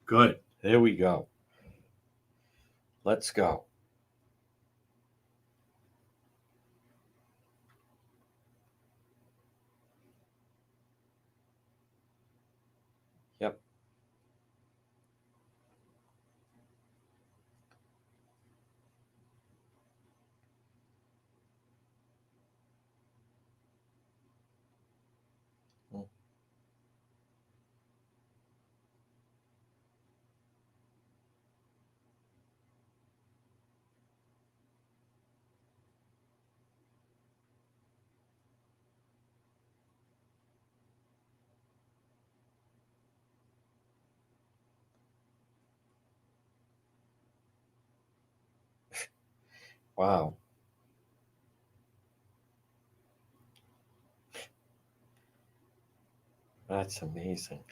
Good. There we go. Let's go. Yep. Wow. That's amazing.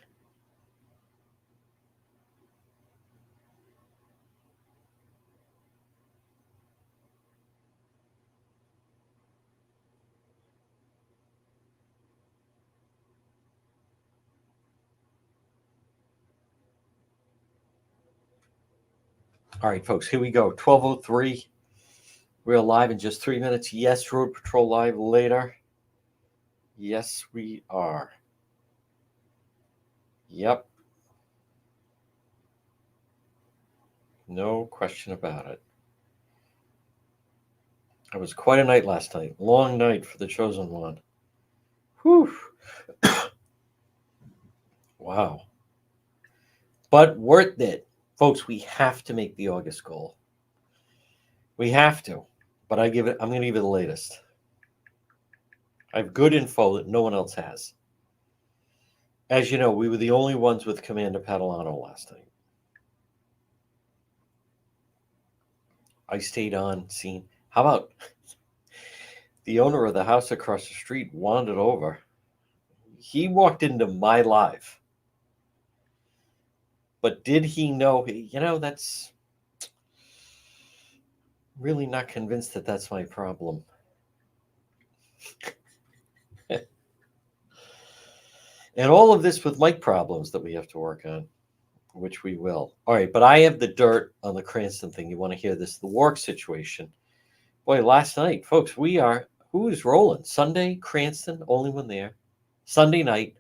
All right, folks, here we go. 12:03. We're live in just 3 minutes. Yes, Road Patrol live later. Yes, we are. Yep. No question about it. It was quite a night last night. Long night for the chosen one. Whew. Wow. But worth it. Folks, we have to make the August goal. We have to. But I'm going to give it the latest. I have good info that no one else has. As you know, we were the only ones with Commander Padalano last night. I stayed on scene. How about the owner of the house across the street wandered over? He walked into my live. But did he know? That's really not convinced that that's my problem. And all of this with mic problems that we have to work on, which we will. All right, but I have the dirt on the Cranston thing. You want to hear this? The Warwick situation. Boy, last night, folks, who is rolling? Sunday, Cranston, only one there. Sunday night,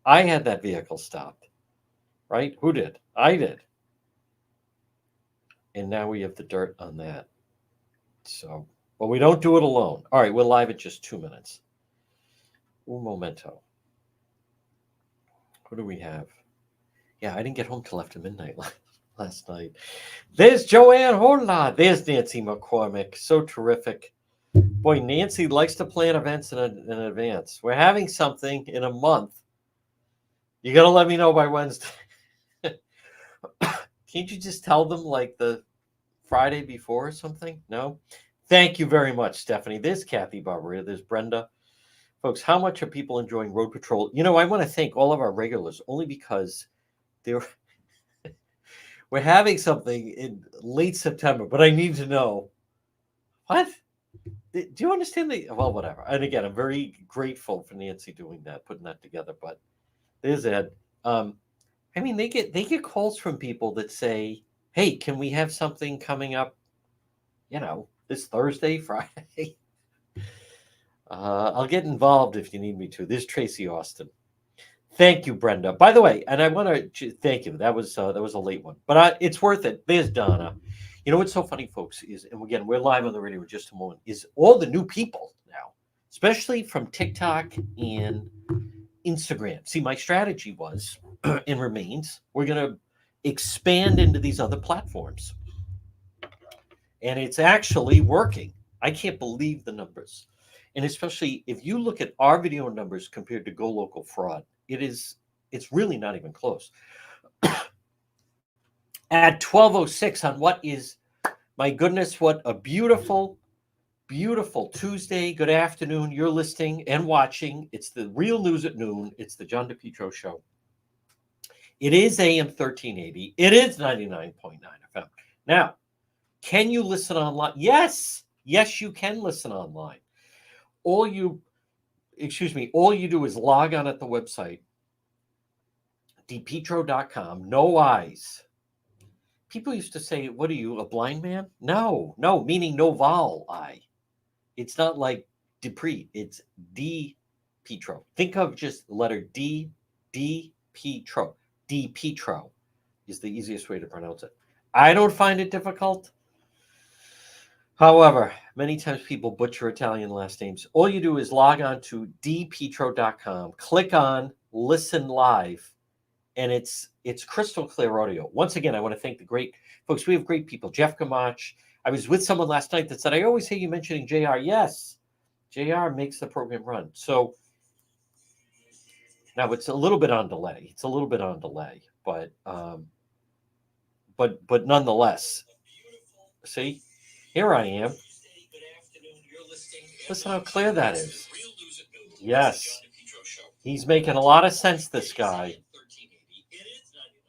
I had that vehicle stopped, right? Who did? I did. And now we have the dirt on that. So, but we don't do it alone. All right, we're live at just 2 minutes. Un momento. What do we have? Yeah, I didn't get home till after midnight last night. There's Joanne Hornlod. There's Nancy McCormick. So terrific. Boy, Nancy likes to plan events in advance. We're having something in a month. You got to let me know by Wednesday. Can't you just tell them like the Friday before or something? No? Thank you very much, Stephanie. There's Kathy Barbaria. There's Brenda. Folks, how much are people enjoying Road Patrol? I want to thank all of our regulars only because we're having something in late September, but I need to know what? Do you understand well, whatever. And again, I'm very grateful for Nancy doing that, putting that together. But there's Ed. I mean, they get calls from people that say, "Hey, can we have something coming up? This Thursday, Friday." I'll get involved if you need me to. There's Tracy Austin. Thank you, Brenda. By the way, and I want to thank you. That was a late one, but it's worth it. There's Donna. You know what's so funny, folks, is, and again, we're live on the radio in just a moment, is all the new people now, especially from TikTok and Instagram. See, my strategy was and remains, we're going to expand into these other platforms. And it's actually working. I can't believe the numbers. And especially if you look at our video numbers compared to Go Local Fraud, it's really not even close. At 12:06 on what is, my goodness, what a beautiful, beautiful Tuesday. Good afternoon. You're listening and watching. It's the Real News at Noon. It's the John DePietro Show. It is AM 1380. It is 99.9 FM. Now, can you listen online? Yes. Yes, you can listen online. All you do is log on at the website, DePietro.com. No eyes. People used to say, what are you, a blind man? No, meaning no vowel I. It's not like Dupree. It's DePietro. Think of just the letter D, DePietro. DePietro is the easiest way to pronounce it. I don't find it difficult. However, many times people butcher Italian last names. All you do is log on to dpetro.com, click on listen live, and it's crystal clear audio. Once again, I want to thank the great folks. We have great people. Jeff Gamach. I was with someone last night that said, I always hear you mentioning JR. Yes, JR makes the program run. So now it's a little bit on delay. But nonetheless, see, here I am. Listen how clear that is. Yes. He's making a lot of sense, this guy.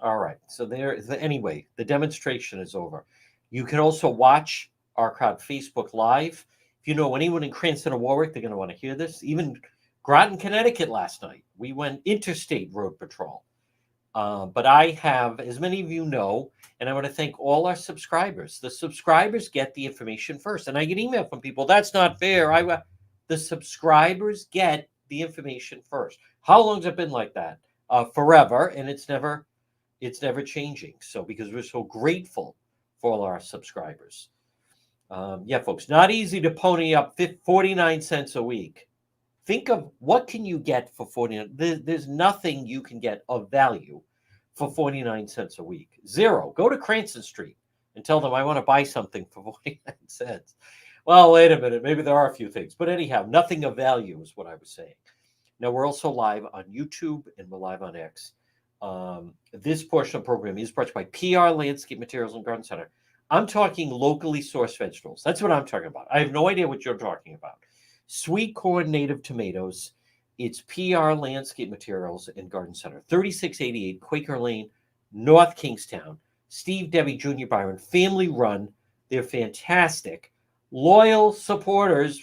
All right. So anyway, the demonstration is over. You can also watch our crowd Facebook Live. If you know anyone in Cranston or Warwick, they're going to want to hear this. Even Groton, Connecticut last night, we went interstate road patrol. But I have, as many of you know, and I want to thank all our subscribers. The subscribers get the information first. And I get email from people, that's not fair. The subscribers get the information first. How long has it been like that? Forever, and it's never changing. So because we're so grateful for all our subscribers. Yeah, folks, not easy to pony up 49 cents a week. Think of what can you get for 49. There's nothing you can get of value for 49 cents a week. Zero. Go to Cranston Street and tell them I want to buy something for 49 cents. Well, wait a minute. Maybe there are a few things. But anyhow, nothing of value is what I was saying. Now, we're also live on YouTube and we're live on X. This portion of the program is brought to you by PR Landscape Materials and Garden Center. I'm talking locally sourced vegetables. That's what I'm talking about. I have no idea what you're talking about. Sweet corn native tomatoes. It's PR Landscape Materials and Garden Center. 3688 Quaker Lane, North Kingstown. Steve Debbie Jr. Byron, family run. They're fantastic. Loyal supporters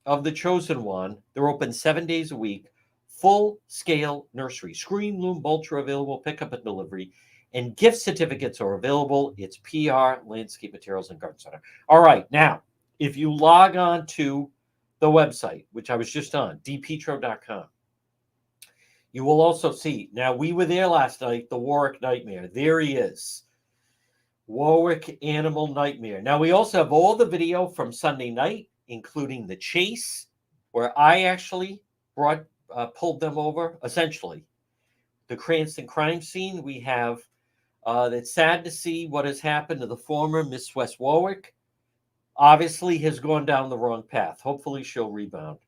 of the Chosen One. They're open 7 days a week. Full scale nursery. Screen, loom, mulch are available, pickup and delivery. And gift certificates are available. It's PR Landscape Materials and Garden Center. All right. Now, if you log on to the website, which I was just on, dpetro.com, you will also see, now we were there last night, the Warwick Nightmare. There he is. Warwick Animal Nightmare. Now we also have all the video from Sunday night, including the chase, where I actually pulled them over, essentially. The Cranston crime scene. We have, it's sad to see what has happened to the former Miss West Warwick. Obviously has gone down the wrong path. Hopefully she'll rebound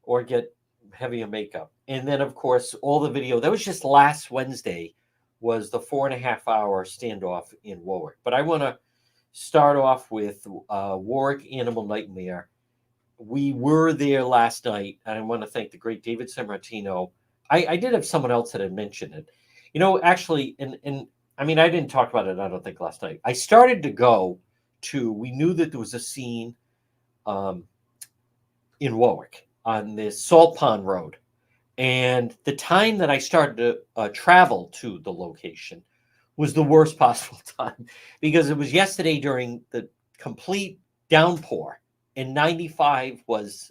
or get heavier makeup. And then, of course, all the video. That was just last Wednesday was the 4.5-hour standoff in Warwick. But I want to start off with Warwick Animal Nightmare. We were there last night, and I want to thank the great David Sammartino. I did have someone else that had mentioned it. You know, actually, and I mean, I didn't talk about it, I don't think, last night. I started to go we knew that there was a scene in Warwick on this Salt Pond Road. And the time that I started to travel to the location was the worst possible time because it was yesterday during the complete downpour and 95 was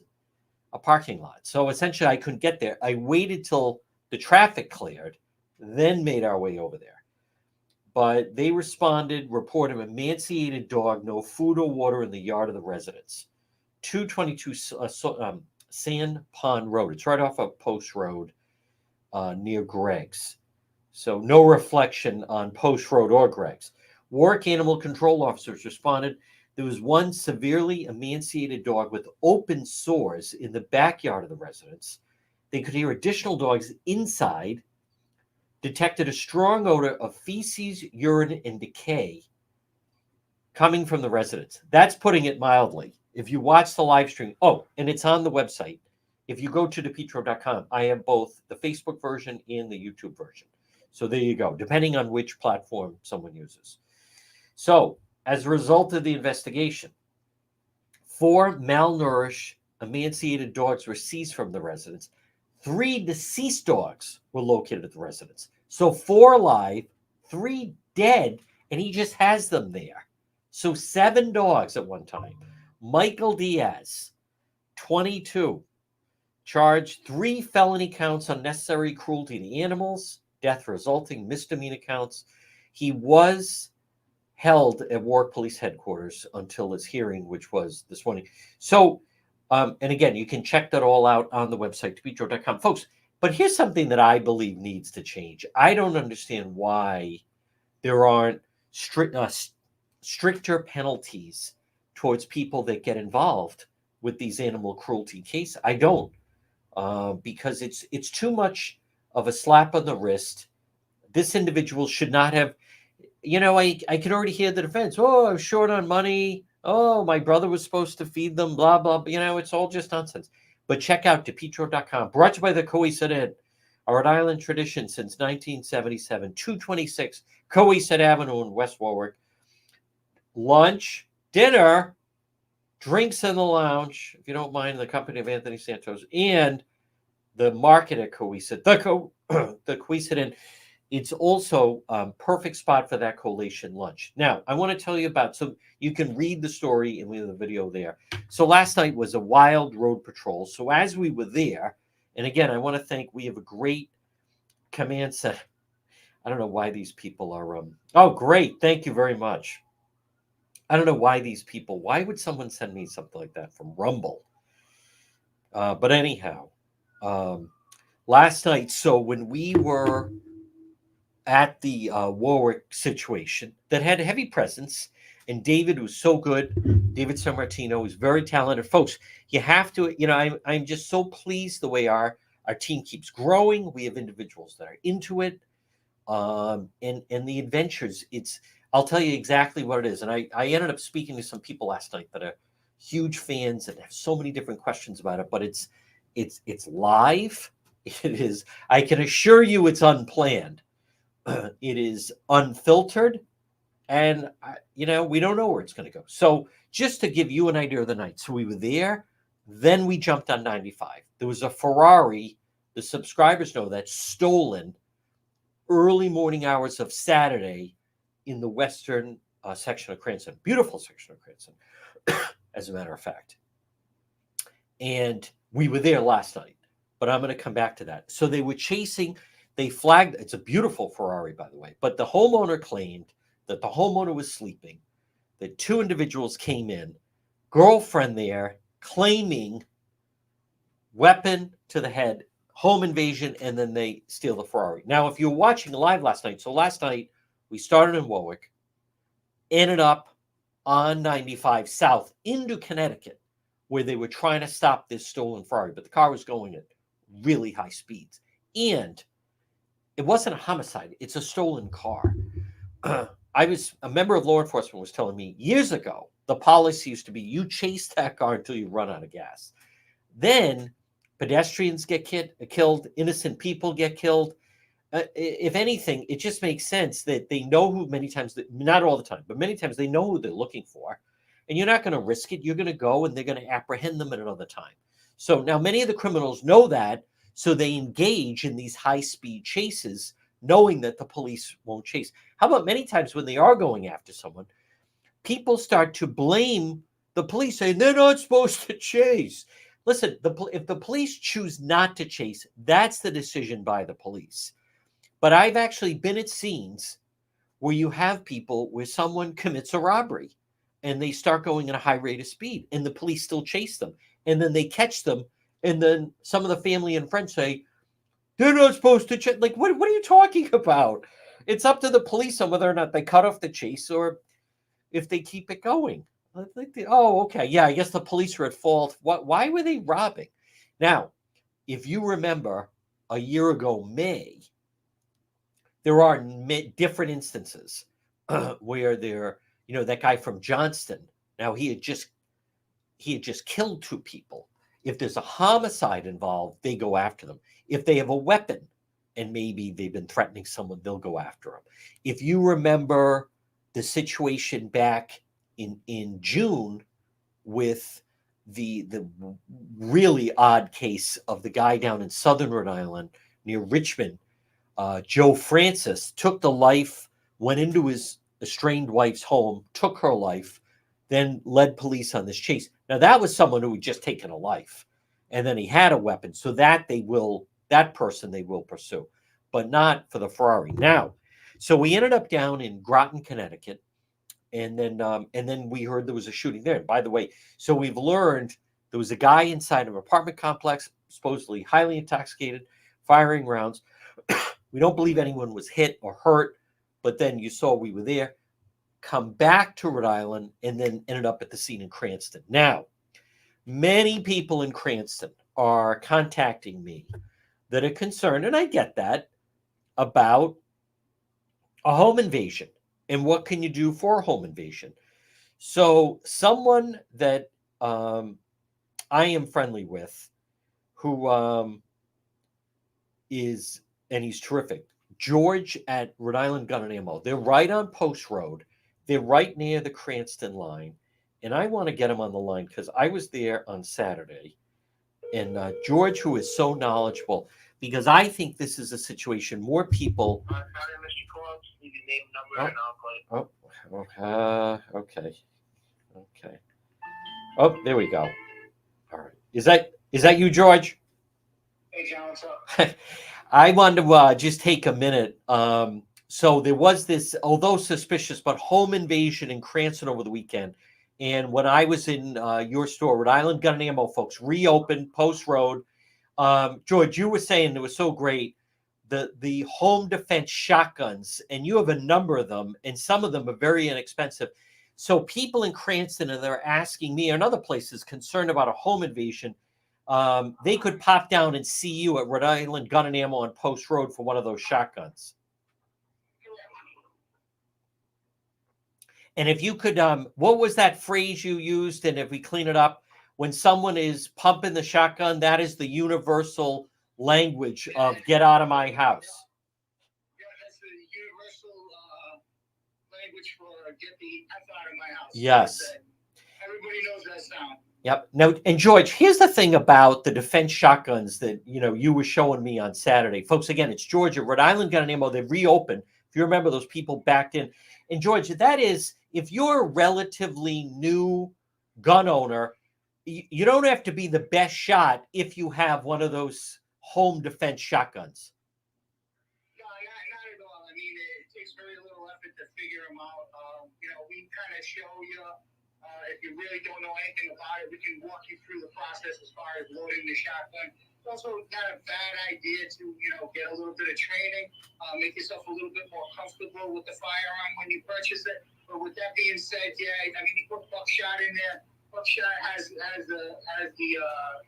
a parking lot. So essentially I couldn't get there. I waited till the traffic cleared, then made our way over there. But they reported an emaciated dog, no food or water in the yard of the residence. 222 Sand Pond Road. It's right off of Post Road near Greg's. So no reflection on Post Road or Greg's. Warwick Animal Control officers responded. There was one severely emaciated dog with open sores in the backyard of the residence. They could hear additional dogs inside. Detected a strong odor of feces, urine, and decay coming from the residence. That's putting it mildly. If you watch the live stream, and it's on the website. If you go to depetro.com, I have both the Facebook version and the YouTube version. So there you go, depending on which platform someone uses. So as a result of the investigation, 4 malnourished, emaciated dogs were seized from the residence. 3 deceased dogs were located at the residence. So 4 alive, 3 dead, and he just has them there. So 7 dogs at one time. Michael Diaz, 22, charged 3 felony counts, unnecessary cruelty to animals, death resulting, misdemeanor counts. He was held at Warwick Police Headquarters until his hearing, which was this morning. So, and again, you can check that all out on the website, depetro.com. Folks, but here's something that I believe needs to change. I don't understand why there aren't stricter penalties towards people that get involved with these animal cruelty cases. I don't, because it's too much of a slap on the wrist. This individual should not have. I can already hear the defense. Oh, I'm short on money. Oh, my brother was supposed to feed them, blah, blah. It's all just nonsense. But check out depetro.com. Brought to you by the Coesit Inn, a Rhode Island tradition since 1977. 226 Coesit Avenue in West Warwick. Lunch, dinner, drinks in the lounge, if you don't mind, in the company of Anthony Santos, and the market at Coesit, the Coesit Inn. It's also a perfect spot for that collation lunch. Now, I want to tell you about, so you can read the story and we have the video there. So last night was a wild road patrol. So as we were there, and again, I want to thank, we have a great command center. I don't know why these people are, oh, great. Thank you very much. I don't know why would someone send me something like that from Rumble? But anyhow, last night, so when we were at the Warwick situation that had a heavy presence, and David was so good. David Sammartino is very talented. Folks, you have to, I'm just so pleased the way our team keeps growing. We have individuals that are into it. And the adventures, I'll tell you exactly what it is. And I ended up speaking to some people last night that are huge fans and have so many different questions about it, but it's live. It is, I can assure you it's unplanned. It is unfiltered, and we don't know where it's going to go. So just to give you an idea of the night, so we were there, then we jumped on 95. There was a Ferrari, the subscribers know that, stolen early morning hours of Saturday in the western section of Cranston. Beautiful section of Cranston, as a matter of fact. And we were there last night, but I'm going to come back to that. So they were chasing. They flagged, it's a beautiful Ferrari, by the way, but the homeowner claimed that the homeowner was sleeping, that 2 individuals came in, girlfriend there, claiming weapon to the head, home invasion, and then they steal the Ferrari. Now, if you're watching live last night, so last night we started in Warwick, ended up on 95 south into Connecticut, where they were trying to stop this stolen Ferrari, but the car was going at really high speeds. And it wasn't a homicide. It's a stolen car. A member of law enforcement was telling me years ago, the policy used to be you chase that car until you run out of gas. Then pedestrians get killed, innocent people get killed. If anything, it just makes sense that they know who many times, not all the time, but many times they know who they're looking for. And you're not going to risk it. You're going to go and they're going to apprehend them at another time. So now many of the criminals know that. So they engage in these high-speed chases, knowing that the police won't chase. How about many times when they are going after someone, people start to blame the police, saying they're not supposed to chase. Listen, if the police choose not to chase, that's the decision by the police. But I've actually been at scenes where you have people where someone commits a robbery and they start going at a high rate of speed and the police still chase them. And then they catch them. And then some of the family and friends say, they're not supposed to chase. Like, what are you talking about? It's up to the police on whether or not they cut off the chase or if they keep it going. Oh, okay. Yeah, I guess the police are at fault. Why were they robbing? Now, if you remember a year ago, May, there are different instances where that guy from Johnston. Now he had just killed 2 people. If there's a homicide involved, they go after them. If they have a weapon and maybe they've been threatening someone, they'll go after them. If you remember the situation back in June with the really odd case of the guy down in southern Rhode Island near Richmond, Joe Francis, took the life, went into his estranged wife's home, took her life, then led police on this chase. Now that was someone who had just taken a life, and then he had a weapon, so that person they will pursue, but not for the Ferrari. Now, so we ended up down in Groton, Connecticut, and then we heard there was a shooting there. And by the way, so we've learned there was a guy inside of an apartment complex, supposedly highly intoxicated, firing rounds. We don't believe anyone was hit or hurt, but then you saw we were there. Come back to Rhode Island, and then ended up at the scene in Cranston. Now, many people in Cranston are contacting me that are concerned, and I get that, about a home invasion and what can you do for a home invasion. So someone that I am friendly with, who is, and he's terrific, George at Rhode Island Gun and Ammo. They're right on Post Road. They're right near the Cranston line. And I want to get him on the line because I was there on Saturday. And George, who is so knowledgeable, because I think this is a situation more people. Sorry, Mr. Corbs. Need your name, number, and I'll call you. Okay. Oh, there we go. All right. Is that you, George? Hey, John, what's up? I wanted to just take a minute. So there was this, although suspicious, but home invasion in Cranston over the weekend. And when I was in your store, Rhode Island Gun and Ammo, folks, reopened Post Road. George, you were saying it was so great, the home defense shotguns, and you have a number of them, and some of them are very inexpensive. So people in Cranston, and they're asking me and other places concerned about a home invasion, they could pop down and see you at Rhode Island Gun and Ammo on Post Road for one of those shotguns. And if you could, what was that phrase you used? And if we clean it up, when someone is pumping the shotgun, that is the universal language of "get out of my house." Yeah, that's the universal language for "get the F out of my house." Yes. Everybody knows that sound. Yep. Now, and George, here's the thing about the defense shotguns that you were showing me on Saturday, folks. Again, it's George at Rhode Island Gun and Ammo. They've reopened. If you remember, those people backed in. And George, that is, if you're a relatively new gun owner, you don't have to be the best shot if you have one of those home defense shotguns. No, not at all. I mean, it takes very little effort to figure them out. We kind of show you. If you really don't know anything about it, we can walk you through the process as far as loading the shotgun. It's also not a bad idea to, get a little bit of training, make yourself a little bit more comfortable with the firearm when you purchase it. But with that being said, yeah, I mean, you put buckshot in there. Buckshot has the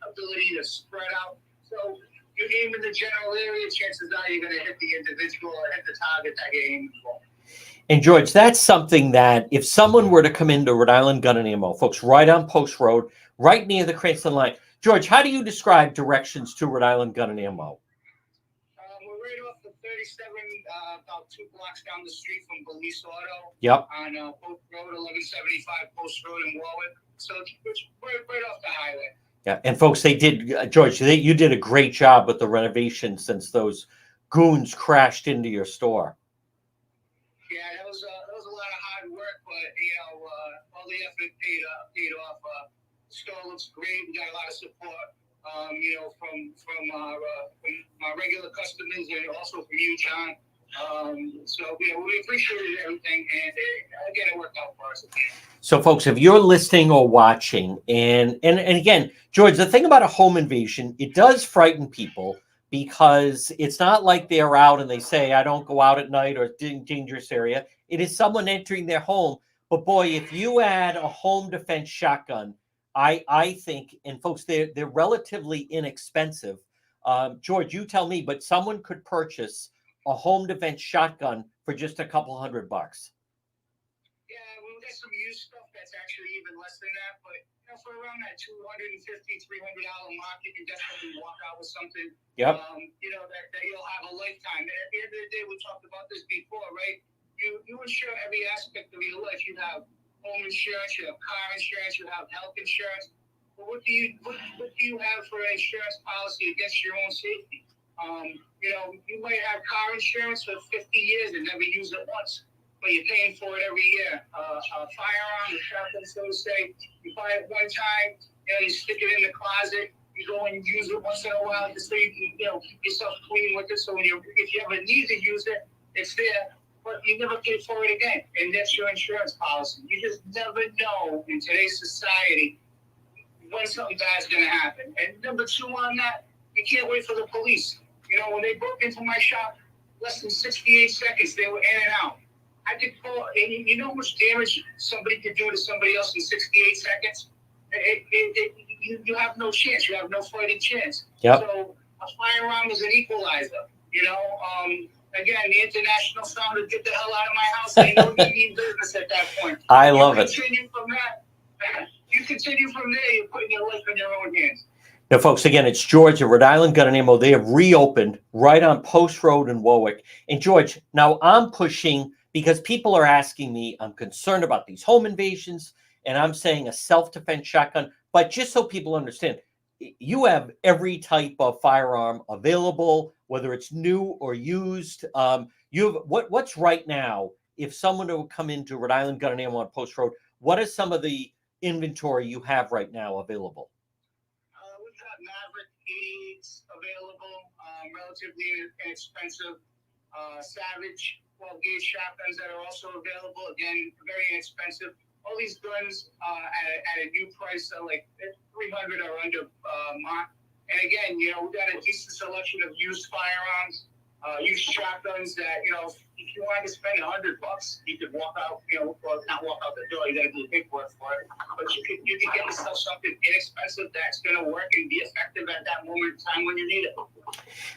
ability to spread out. So you aim in the general area, chances are you're going to hit the individual or hit the target that you're aiming for. And George, that's something that if someone were to come into Rhode Island Gun and Ammo, folks, right on Post Road, right near the Cranston line. George, how do you describe directions to Rhode Island Gun and Ammo? We're right off the 37, about 2 blocks down the street from Police Auto. Yep. On Post Road, 1175 Post Road in Warwick. So it's right off the highway. Yeah, and folks, they did, George, you did a great job with the renovation since those goons crashed into your store. Yeah, that was a lot of hard work, but all the effort paid off. The store looks great. We got a lot of support, from our regular customers and also from you, John. So we appreciated everything, and again, it worked out for us. So, folks, if you're listening or watching, and again, George, the thing about a home invasion, it does frighten people. Because it's not like they're out and they say, I don't go out at night or dangerous area. It is someone entering their home. But boy, if you add a home defense shotgun, I think, and folks, they're relatively inexpensive. George, you tell me, but someone could purchase a home defense shotgun for just a couple $100. Yeah, we'll get some used stuff that's actually even less than that, but for around that $250, $300 mark, you can definitely walk out with something. Yep. That you'll have a lifetime. And at the end of the day, we talked about this before, right? You insure every aspect of your life. You have home insurance, you have car insurance, you have health insurance. what do you have for an insurance policy against your own safety? You might have car insurance for 50 years and never use it once, but you're paying for it every year. A firearm, a shotgun, so to say, you buy it one time, you stick it in the closet. You go and use it once in a while just so you can, keep yourself clean with it. So if you ever need to use it, it's there, but you never pay for it again. And that's your insurance policy. You just never know in today's society when something bad's going to happen. And number two on that, you can't wait for the police. When they broke into my shop, less than 68 seconds, they were in and out. I could call, and you know how much damage somebody could do to somebody else in 68 seconds? You have no chance. You have no fighting chance. Yep. So a firearm is an equalizer. Again, the international sound would get the hell out of my house. They know you mean business at that point. I love it. You continue from there, you're putting your life in your own hands. Now, folks, again, it's George at Rhode Island Gun and Ammo. They have reopened right on Post Road in Warwick. And George, now I'm pushing because people are asking me, I'm concerned about these home invasions, and I'm saying a self-defense shotgun. But just so people understand, you have every type of firearm available, whether it's new or used. You have what's right now, if someone would come into Rhode Island Gun and Ammo on Post Road, what is some of the inventory you have right now available? We've got Maverick 88s available, relatively inexpensive. Savage 12-gauge shotguns that are also available, again, very inexpensive. All these guns at a new price are like 300 or under mark. And again, we've got a decent selection of used firearms, used shotguns that, if you wanted to spend $100, you could walk out, well, not walk out the door, you got to do the paperwork for it. But you could get yourself something inexpensive that's going to work and be effective at that moment in time when you need it.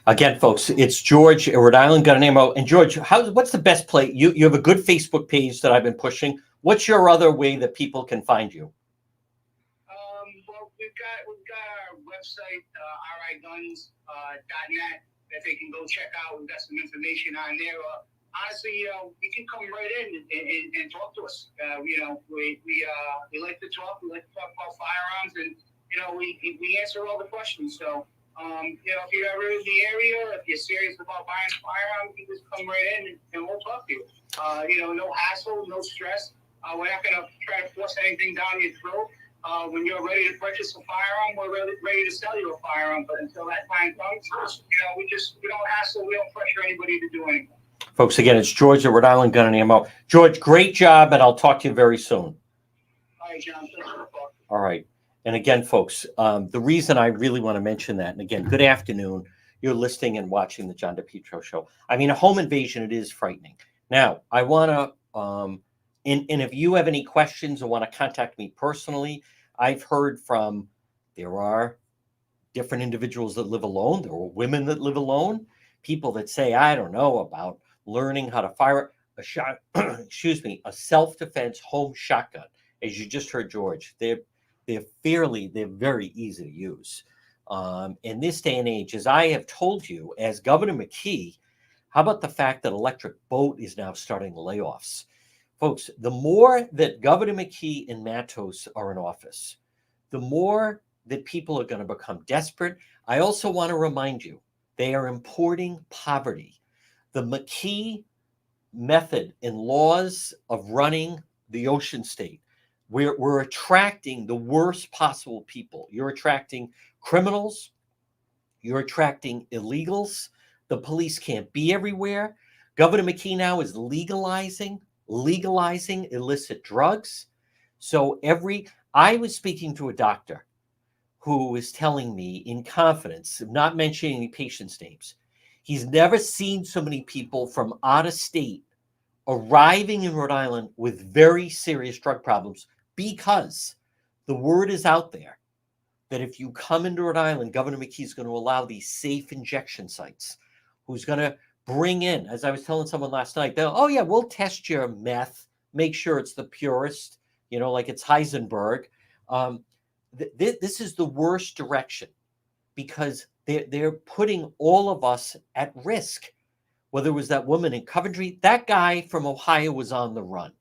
Again, folks, it's George at Rhode Island Gun and Ammo. And George, what's the best place? You have a good Facebook page that I've been pushing. What's your other way that people can find you? Well, we've got our website, riguns.net, that they can go check out. We've got some information on there. Honestly, you can come right in and talk to us. We like to talk. We like to talk about firearms, and we answer all the questions. So, if you're ever in the area, or if you're serious about buying a firearm, you can just come right in and we'll talk to you. No hassle, no stress. We're not going to try to force anything down your throat. When you're ready to purchase a firearm, we're ready to sell you a firearm. But until that time comes, we don't hassle, we don't pressure anybody to do anything. Folks, again, it's George at Rhode Island Gun and Ammo. George, great job, and I'll talk to you very soon. All right, John. Thanks for the call. All right. And again, folks, the reason I really want to mention that, and again, good afternoon. You're listening and watching the John DePietro Show. I mean, a home invasion, it is frightening. Now, I want to, and if you have any questions or want to contact me personally, I've heard there are different individuals that live alone. There are women that live alone, people that say, I don't know about learning how to fire a shot, a self-defense home shotgun. As you just heard, George, they're very easy to use. In this day and age, as I have told you, as Governor McKee, how about the fact that Electric Boat is now starting layoffs? Folks, the more that Governor McKee and Matos are in office, the more that people are going to become desperate. I also want to remind you, they are importing poverty. The McKee method and laws of running the Ocean State, we're attracting the worst possible people. You're attracting criminals. You're attracting illegals. The police can't be everywhere. Governor McKee now is legalizing illicit drugs. So I was speaking to a doctor who was telling me in confidence, not mentioning any patients' names, he's never seen so many people from out of state arriving in Rhode Island with very serious drug problems, because the word is out there that if you come into Rhode Island, Governor McKee is going to allow these safe injection sites, who's going to bring in, as I was telling someone last night, oh yeah, we'll test your meth, make sure it's the purest, like it's Heisenberg. This is the worst direction, because they're putting all of us at risk. Whether it was that woman in Coventry, that guy from Ohio was on the run.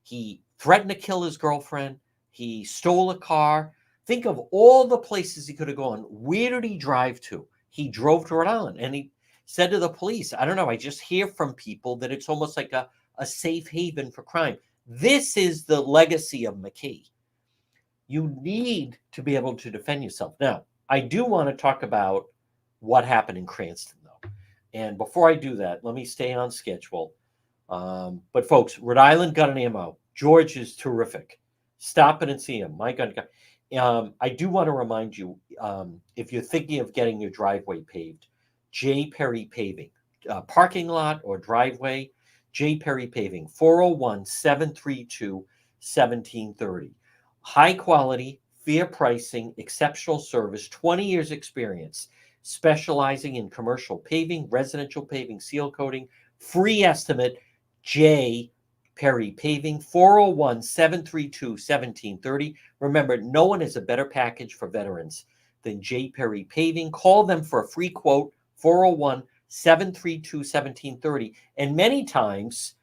He threatened to kill his girlfriend. He stole a car. Think of all the places he could have gone. Where did he drive to? He drove to Rhode Island, and he said to the police, I don't know, I just hear from people that it's almost like a safe haven for crime. This is the legacy of McKee. You need to be able to defend yourself. Now, I do want to talk about what happened in Cranston, though. And before I do that, let me stay on schedule. But folks, Rhode Island got an ammo. George is terrific. Stop it and see him. My gun. I do want to remind you, if you're thinking of getting your driveway paved, J. Perry Paving, parking lot or driveway, J. Perry Paving, 401-732-1730. High quality, fair pricing, exceptional service, 20 years experience, specializing in commercial paving, residential paving, seal coating, free estimate, J. Perry Paving, 401-732-1730. Remember, no one has a better package for veterans than J. Perry Paving. Call them for a free quote, 401-732-1730. And many times,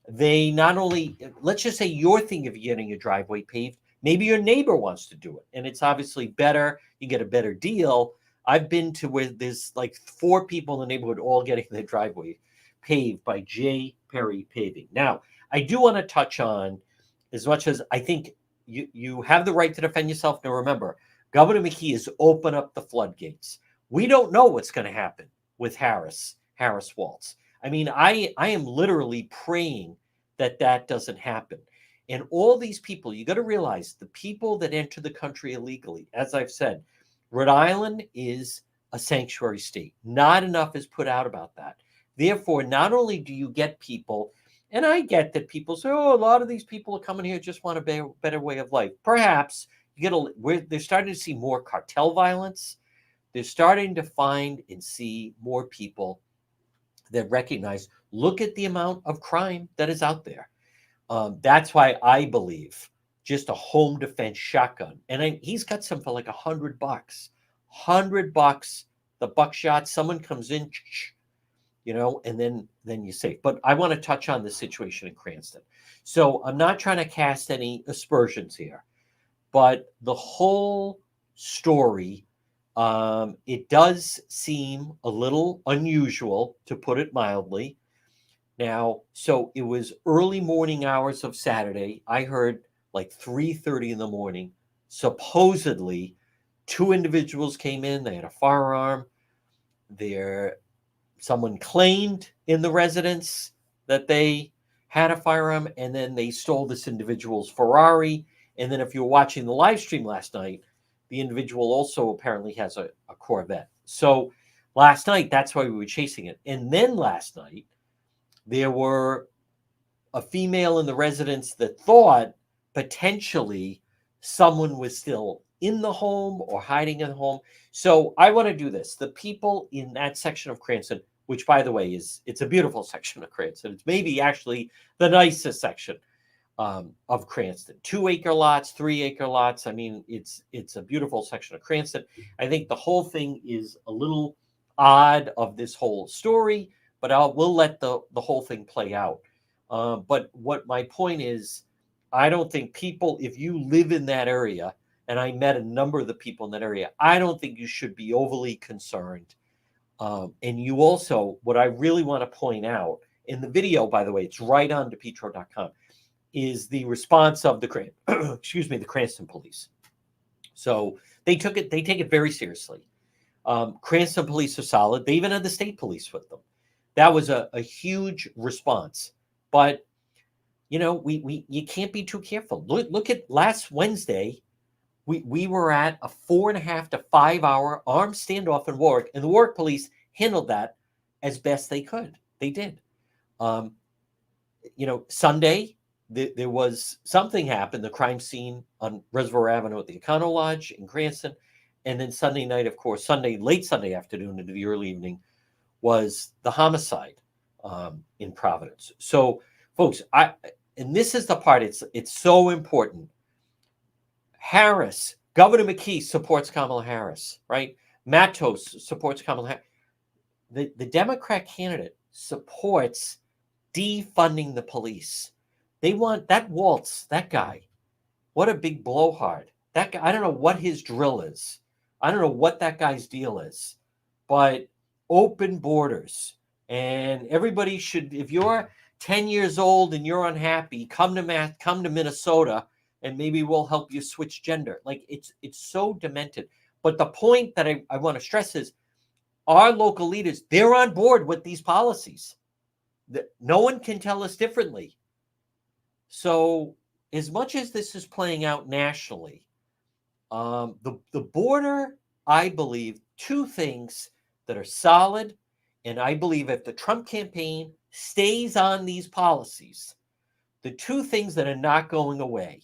they not only, let's just say you're thinking of getting your driveway paved, maybe your neighbor wants to do it, and it's obviously better. You get a better deal. I've been to where there's like 4 people in the neighborhood all getting their driveway paved by J. Perry Paving. Now, I do want to touch on, as much as I think you have the right to defend yourself. Now, remember, Governor McKee has opened up the floodgates. We don't know what's going to happen with Harris Waltz. I mean, I am literally praying that doesn't happen. And all these people, you got to realize the people that enter the country illegally, as I've said, Rhode Island is a sanctuary state. Not enough is put out about that. Therefore, not only do you get people, and I get that people say, oh, a lot of these people are coming here just want a better way of life. Perhaps they're starting to see more cartel violence. They're starting to find and see more people that recognize, look at the amount of crime that is out there. That's why I believe just a home defense shotgun. And he's got some for like $100. $100, the buckshot, someone comes in, and then you're safe. But I want to touch on the situation in Cranston. So I'm not trying to cast any aspersions here, but the whole story, it does seem a little unusual, to put it mildly. Now, so it was early morning hours of Saturday. I heard like 3:30 in the morning. Supposedly, 2 individuals came in. They had a firearm. Someone claimed in the residence that they had a firearm, and then they stole this individual's Ferrari. And then if you were watching the live stream last night, the individual also apparently has a Corvette. So last night, that's why we were chasing it. And then last night, there were a female in the residence that thought potentially someone was still in the home or hiding in the home. So I want to do this. The people in that section of Cranston, which, by the way, it's a beautiful section of Cranston. It's maybe actually the nicest section of Cranston. 2-acre lots, 3-acre lots. I mean, it's a beautiful section of Cranston. I think the whole thing is a little odd of this whole story, but we'll let the whole thing play out. But what my point is, I don't think people, if you live in that area, and I met a number of the people in that area, I don't think you should be overly concerned. And you also, what I really want to point out in the video, by the way, it's right on DePietro.com, is the response of the Cranston police. So they take it very seriously. Cranston police are solid. They even had the state police with them. That was a huge response. But you can't be too careful. Look at last Wednesday. We were at a 4.5 to 5 hour armed standoff in Warwick, and the Warwick police handled that as best they could. They did. Sunday, there was something happened, the crime scene on Reservoir Avenue at the Econo Lodge in Cranston. And then Sunday night, of course, late Sunday afternoon into the early evening, was the homicide in Providence. So, folks, and this is the part, it's so important. Governor McKee supports Kamala Harris, right? Matos supports Kamala Harris. The Democrat candidate supports defunding the police. They want that Waltz, that guy. What a big blowhard. That guy, I don't know what his drill is. I don't know what that guy's deal is, but open borders. And everybody should, if you're 10 years old and you're unhappy, come to Minnesota and maybe we'll help you switch gender. Like it's so demented. But the point that I want to stress is our local leaders, they're on board with these policies. No one can tell us differently. So as much as this is playing out nationally, the border, I believe, two things that are solid, and I believe if the Trump campaign stays on these policies, the two things that are not going away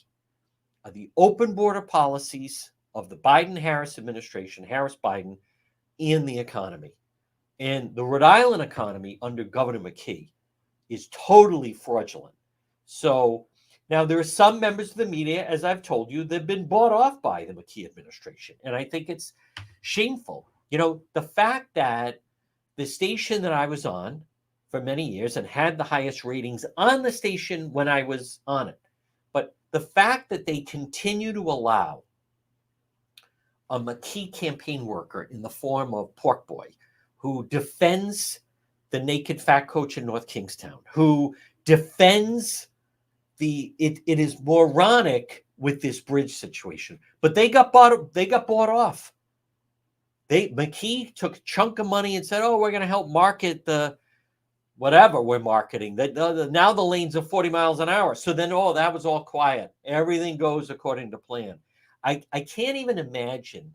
are the open border policies of the Biden-Harris administration, Harris-Biden, and the economy. And the Rhode Island economy under Governor McKee is totally fraudulent. So now there are some members of the media, as I've told you, that have been bought off by the McKee administration. And I think it's shameful. You know, the fact that the station that I was on for many years and had the highest ratings on the station when I was on it, but the fact that they continue to allow a McKee campaign worker in the form of Pork Boy, who defends the naked fat coach in North Kingstown, who defends it is moronic with this bridge situation, but they got bought off. McKee took a chunk of money and said, "Oh, we're going to help market the whatever we're marketing. Now the lanes are 40 miles an hour." So then, that was all quiet. Everything goes according to plan. I can't even imagine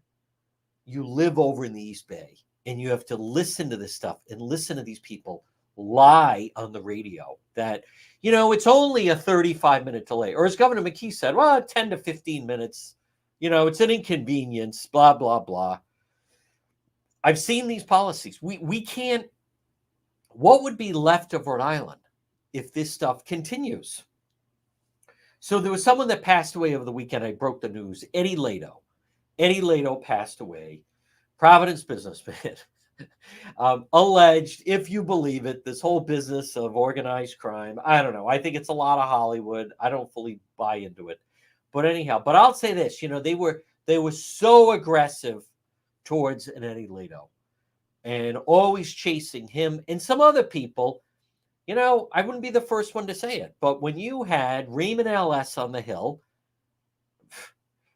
you live over in the East Bay and you have to listen to this stuff and listen to these people lie on the radio that, it's only a 35-minute delay. Or as Governor McKee said, 10 to 15 minutes, it's an inconvenience, blah, blah, blah. I've seen these policies. We can't, what would be left of Rhode Island if this stuff continues? So there was someone that passed away over the weekend. I broke the news. Eddie Lato. Eddie Lato passed away. Providence businessman. Alleged, if you believe it, this whole business of organized crime. I don't know. I think it's a lot of Hollywood. I don't fully buy into it. But anyhow, I'll say this, they were so aggressive towards an Eddie Lato and always chasing him and some other people. I wouldn't be the first one to say it, but when you had Raymond LS on the Hill,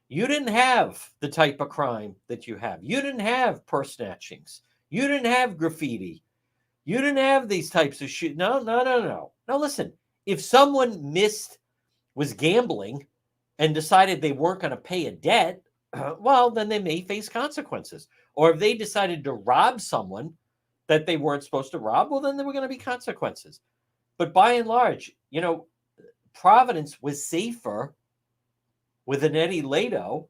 you didn't have the type of crime that you have. You didn't have purse snatchings. You didn't have graffiti. You didn't have these types of shit. No. Now listen, if someone was gambling and decided they weren't going to pay a debt, well, then they may face consequences. Or if they decided to rob someone that they weren't supposed to rob, well, then there were going to be consequences. But by and large, Providence was safer with an Eddie Lato,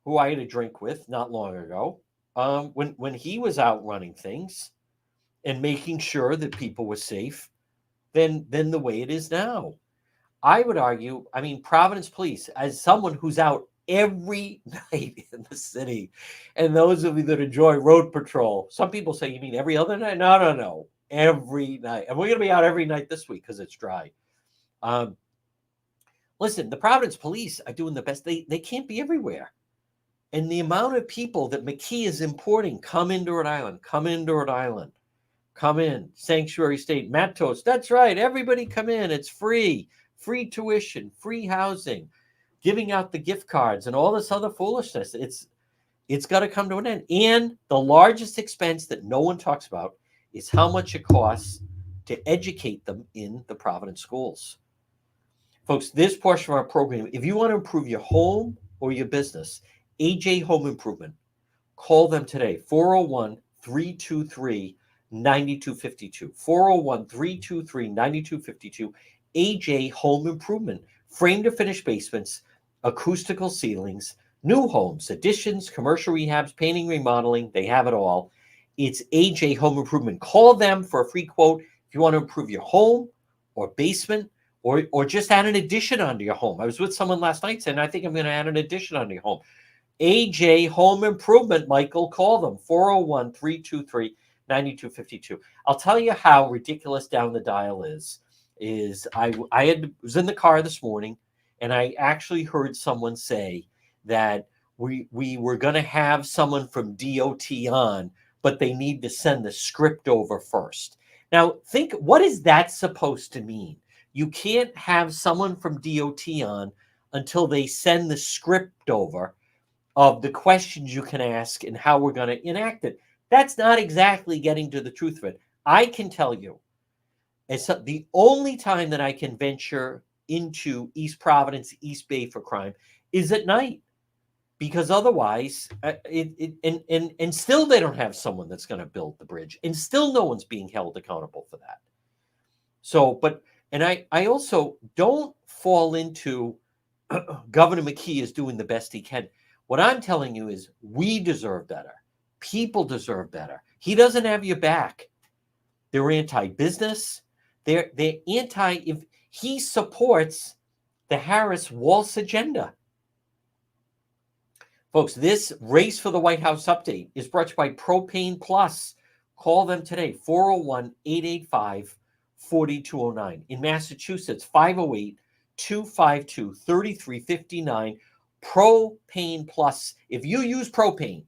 who I had a drink with not long ago, when he was out running things and making sure that people were safe than the way it is now. I would argue, Providence Police, as someone who's out every night in the city, and those of you that enjoy road patrol, some people say, you mean every other night? No, every night. And we're going to be out every night this week because it's dry. Listen, the Providence Police are doing the best. They can't be everywhere. And the amount of people that McKee is importing come into Rhode Island, come in, Sanctuary State, Matos, that's right, everybody come in, it's free tuition, free housing, giving out the gift cards and all this other foolishness. It's got to come to an end. And the largest expense that no one talks about is how much it costs to educate them in the Providence schools. Folks, this portion of our program, if you want to improve your home or your business, AJ Home Improvement, call them today, 401-323-9252. 401-323-9252. AJ Home Improvement, frame to finish basements, acoustical ceilings, new homes, additions, commercial rehabs, painting, remodeling, they have it all. It's AJ Home Improvement. Call them for a free quote if you want to improve your home or basement or just add an addition onto your home. I was with someone last night saying, I think I'm going to add an addition onto your home. AJ Home Improvement, Michael, call them, 401-323-9252. I'll tell you how ridiculous down the dial is I was in the car this morning and I actually heard someone say that we were going to have someone from DOT on, but they need to send the script over first. Now, think, what is that supposed to mean? You can't have someone from DOT on until they send the script over of the questions you can ask and how we're going to enact it. That's not exactly getting to the truth of it. I can tell you, it's the only time that I can venture into East Providence, East Bay for crime is at night, because otherwise, and still they don't have someone that's going to build the bridge, and still no one's being held accountable for that. So, and I also don't fall into Governor McKee is doing the best he can. What I'm telling you is we deserve better. People deserve better. He doesn't have your back. They're anti-business. They're anti, if he supports the Harris-Walz agenda. Folks, this Race for the White House update is brought to you by Propane Plus. Call them today, 401-885-4209. In Massachusetts, 508-252-3359. Propane Plus. If you use propane,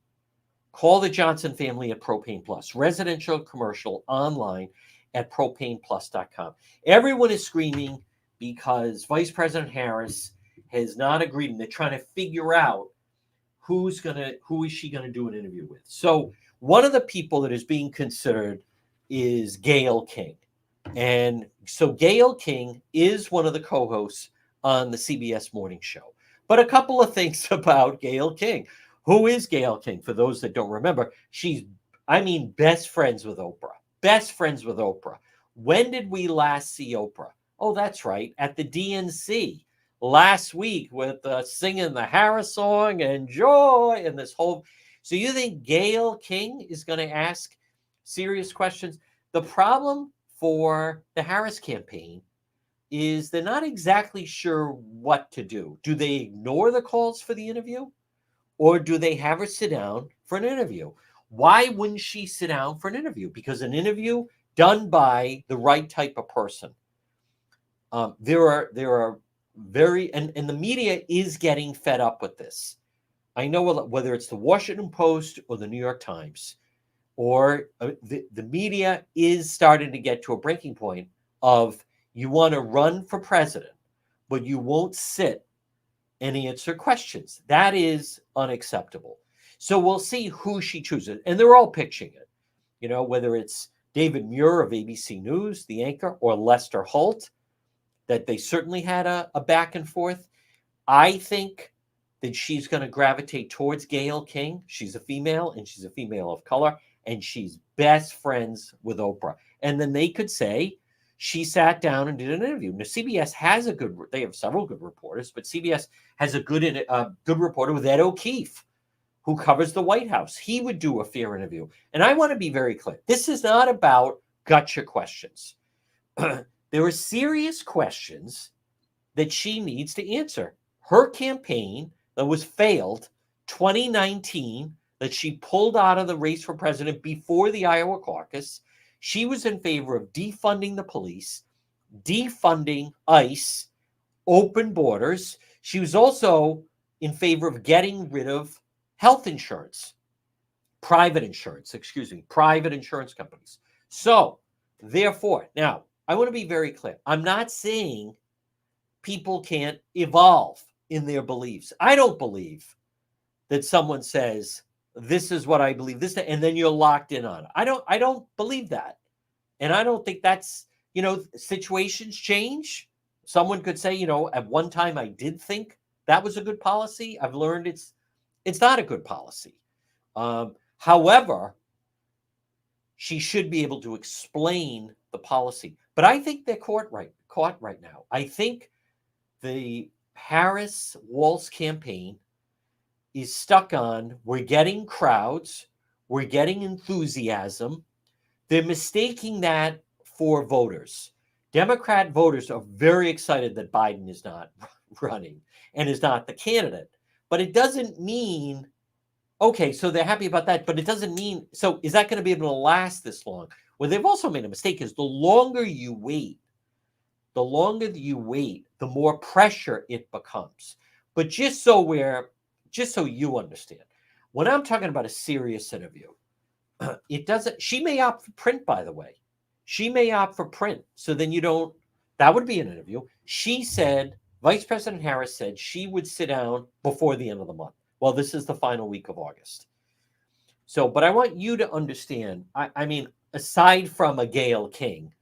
call the Johnson family at Propane Plus. Residential, commercial, online at propaneplus.com. Everyone is screaming because Vice President Harris has not agreed, and they're trying to figure out who is she going to do an interview with. So one of the people that is being considered is Gayle King. And so Gayle King is one of the co-hosts on the CBS Morning Show. But a couple of things about Gayle King. Who is Gayle King? For those that don't remember, she's, best friends with Oprah. Best friends with Oprah. When did we last see Oprah? Oh, that's right, at the DNC last week with singing the Harris song and joy and this whole. So you think Gayle King is going to ask serious questions? The problem for the Harris campaign is they're not exactly sure what to do. Do they ignore the calls for the interview? Or do they have her sit down for an interview? Why wouldn't she sit down for an interview? Because an interview done by the right type of person. There are very, and the media is getting fed up with this. I know whether it's the Washington Post or the New York Times, or the media is starting to get to a breaking point of you want to run for president, but you won't sit and answer questions. That is unacceptable. So we'll see who she chooses. And they're all pitching it. You know, whether it's David Muir of ABC News, the anchor, or Lester Holt, that they certainly had a back and forth. I think that she's going to gravitate towards Gayle King. She's a female, and she's a female of color, and she's best friends with Oprah. And then they could say she sat down and did an interview. Now, CBS has they have several good reporters, but CBS has a good reporter with Ed O'Keefe, who covers the White House. He would do a fair interview. And I want to be very clear. This is not about gotcha questions. There are serious questions that she needs to answer. Her campaign that was failed 2019, that she pulled out of the race for president before the Iowa caucus, she was in favor of defunding the police, defunding ICE, open borders. She was also in favor of getting rid of health insurance, private insurance companies. So, therefore, now, I want to be very clear. I'm not saying people can't evolve in their beliefs. I don't believe that someone says, this is what I believe, and then you're locked in on it. I don't believe that. And I don't think that's, situations change. Someone could say, at one time I did think that was a good policy. I've learned it's not a good policy. However, she should be able to explain the policy. But I think they're caught right now. I think the Harris-Walz campaign is stuck on, we're getting crowds, we're getting enthusiasm. They're mistaking that for voters. Democrat voters are very excited that Biden is not running and is not the candidate. But it doesn't mean, okay, so they're happy about that, but it doesn't mean, so is that going to be able to last this long? Well, they've also made a mistake, is the longer you wait, the more pressure it becomes. But just so we're just so you understand, when I'm talking about a serious interview, it doesn't, she may opt for print, by the way. She may opt for print. So then you don't, that would be an interview. She said, Vice President Harris said she would sit down before the end of the month. Well, this is the final week of August. So, but I want you to understand, I mean, aside from a Gayle King,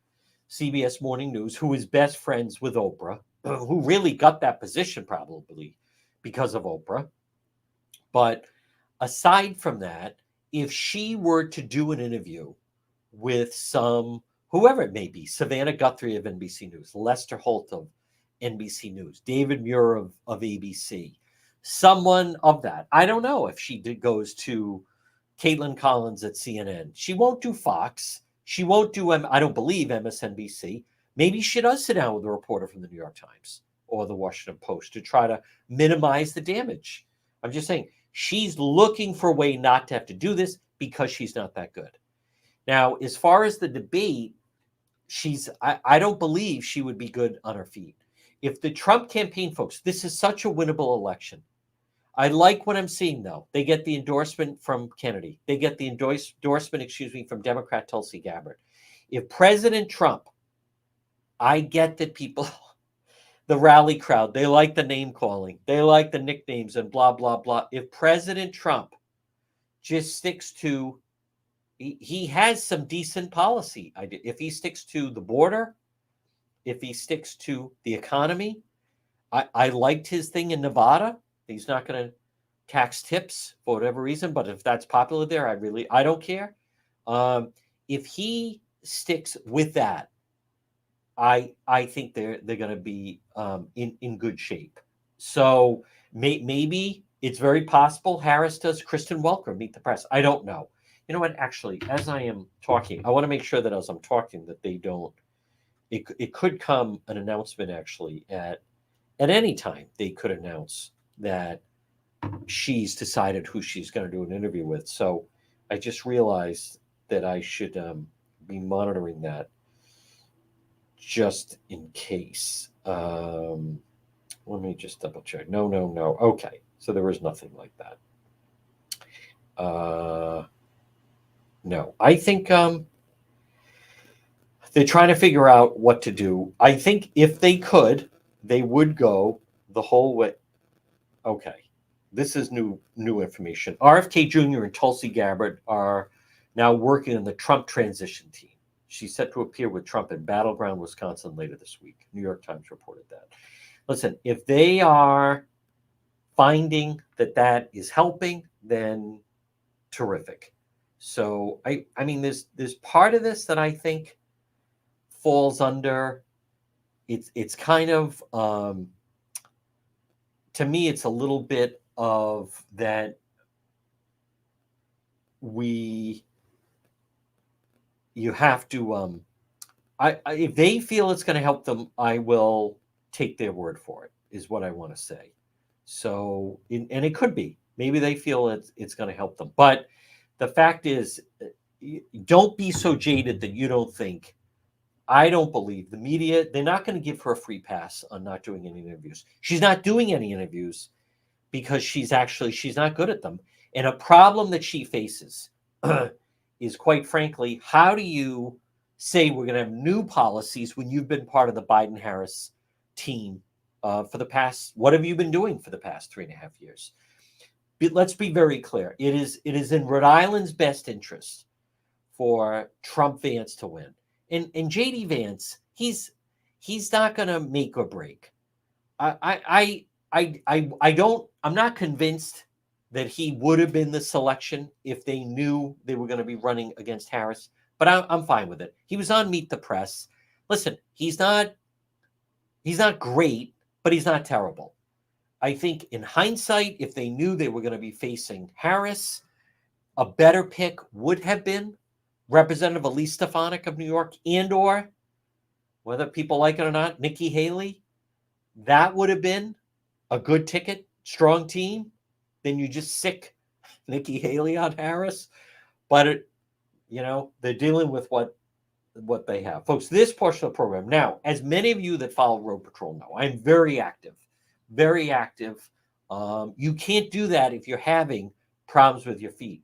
CBS Morning News, who is best friends with Oprah, who really got that position probably because of Oprah. But aside from that, if she were to do an interview with some, whoever it may be, Savannah Guthrie of NBC News, Lester Holt of NBC News, David Muir of ABC, someone of that. I don't know if she goes to Caitlin Collins at CNN. She won't do Fox. She won't do, I don't believe, MSNBC. Maybe she does sit down with a reporter from the New York Times or the Washington Post to try to minimize the damage. I'm just saying, she's looking for a way not to have to do this because she's not that good. Now, as far as the debate, I don't believe she would be good on her feet. If the Trump campaign, folks, this is such a winnable election. I like what I'm seeing, though. They get the endorsement from Kennedy. They get the endorsement, from Democrat Tulsi Gabbard. If President Trump, I get that people, the rally crowd, they like the name calling. They like the nicknames and blah, blah, blah. If President Trump just sticks to, he has some decent policy. If he sticks to the border, if he sticks to the economy, I liked his thing in Nevada. He's not going to tax tips for whatever reason, but if that's popular there, I don't care. If he sticks with that, I think they're going to be in good shape. So maybe it's very possible Harris does Kristen Welker meet the press. I don't know. You know what? Actually, as I am talking, I want to make sure that as I'm talking that they don't. It could come an announcement actually at any time. They could announce that she's decided who she's going to do an interview with. So I just realized that I should be monitoring that just in case. Let me just double check. No. Okay. So there was nothing like that. No, I think they're trying to figure out what to do. I think if they could, they would go the whole way. Okay. This is new information. RFK Jr. and Tulsi Gabbard are now working on the Trump transition team. She's set to appear with Trump in Battleground, Wisconsin later this week. New York Times reported that. Listen, if they are finding that is helping, then terrific. So I mean, there's part of this that I think falls under. It's kind of to me, it's a little bit of that. You have to. If they feel it's going to help them, I will take their word for it. Is what I want to say. So, and it could be. Maybe they feel it's going to help them, but the fact is, don't be so jaded that you don't think. I don't believe the media, they're not going to give her a free pass on not doing any interviews. She's not doing any interviews because she's not good at them. And a problem that she faces is, quite frankly, how do you say we're going to have new policies when you've been part of the Biden-Harris team for the past, what have you been doing for the past 3.5 years? But let's be very clear. It is in Rhode Island's best interest for Trump Vance to win. And JD Vance, he's not going to make or break. I'm not convinced that he would have been the selection if they knew they were going to be running against Harris, but I'm fine with it. He was on Meet the Press. Listen, he's not great, but he's not terrible. I think in hindsight, if they knew they were going to be facing Harris, a better pick would have been Representative Elise Stefanik of New York, and or, whether people like it or not, Nikki Haley. That would have been a good ticket, strong team. Then you just sick Nikki Haley on Harris. But, they're dealing with what they have. Folks, this portion of the program. Now, as many of you that follow Road Patrol know, I'm very active You can't do that if you're having problems with your feet.